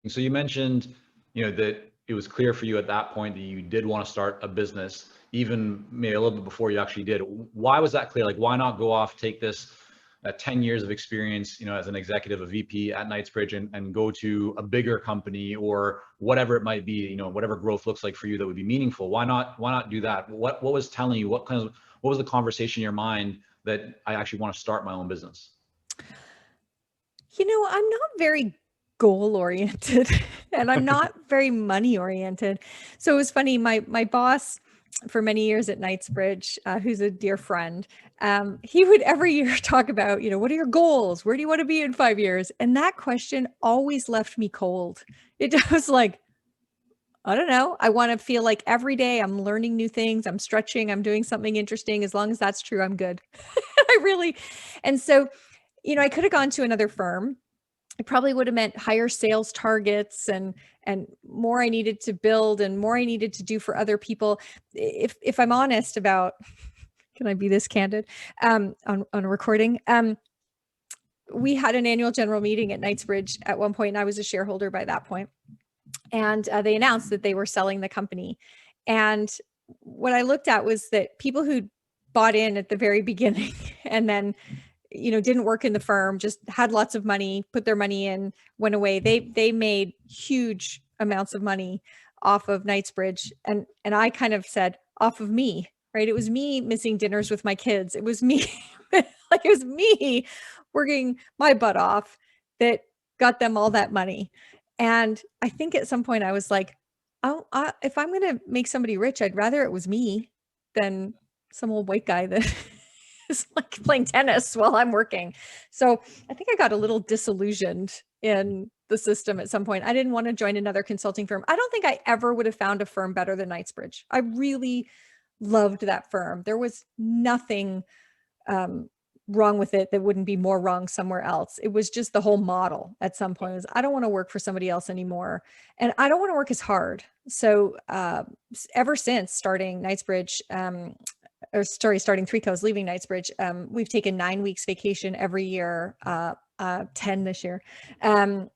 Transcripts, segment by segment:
And so you mentioned, that it was clear for you at that point that you did want to start a business, even maybe a little bit before you actually did. Why was that clear? Like, why not go off, take this 10 years of experience, as an executive, a VP at Knightsbridge, and go to a bigger company or whatever it might be, whatever growth looks like for you that would be meaningful. Why not do that? What was telling you, what was the conversation in your mind that I actually want to start my own business? I'm not very goal oriented and I'm not very money oriented. So it was funny. My boss for many years at Knightsbridge, who's a dear friend, he would every year talk about, what are your goals? Where do you want to be in 5 years? And that question always left me cold. It was like, I don't know. I want to feel like every day I'm learning new things. I'm stretching. I'm doing something interesting. As long as that's true, I'm good. I really, and so, I could have gone to another firm. It probably would have meant higher sales targets and more I needed to build and more I needed to do for other people. If I'm honest about, can I be this candid on a recording? We had an annual general meeting at Knightsbridge at one point, and I was a shareholder by that point. And they announced that they were selling the company. And what I looked at was that people who bought in at the very beginning and then didn't work in the firm, just had lots of money, put their money in, went away. They made huge amounts of money off of Knightsbridge. And I kind of said, off of me, right? It was me missing dinners with my kids. It was me, like it was me working my butt off that got them all that money. And I think at some point I was like, oh, if I'm going to make somebody rich, I'd rather it was me than some old white guy that is like playing tennis while I'm working. So I think I got a little disillusioned in the system at some point. I didn't want to join another consulting firm. I don't think I ever would have found a firm better than Knightsbridge. I really loved that firm. There was nothing wrong with it that wouldn't be more wrong somewhere else. It was just the whole model at some point was, I don't want to work for somebody else anymore. And I don't want to work as hard. So ever since starting Knightsbridge, starting 3Co's, leaving Knightsbridge, we've taken 9 weeks vacation every year, 10 this year. I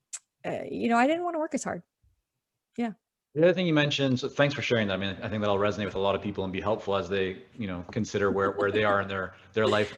didn't want to work as hard. Yeah. The other thing you mentioned, so thanks for sharing that. I mean, I think that'll resonate with a lot of people and be helpful as they, consider where they are in their life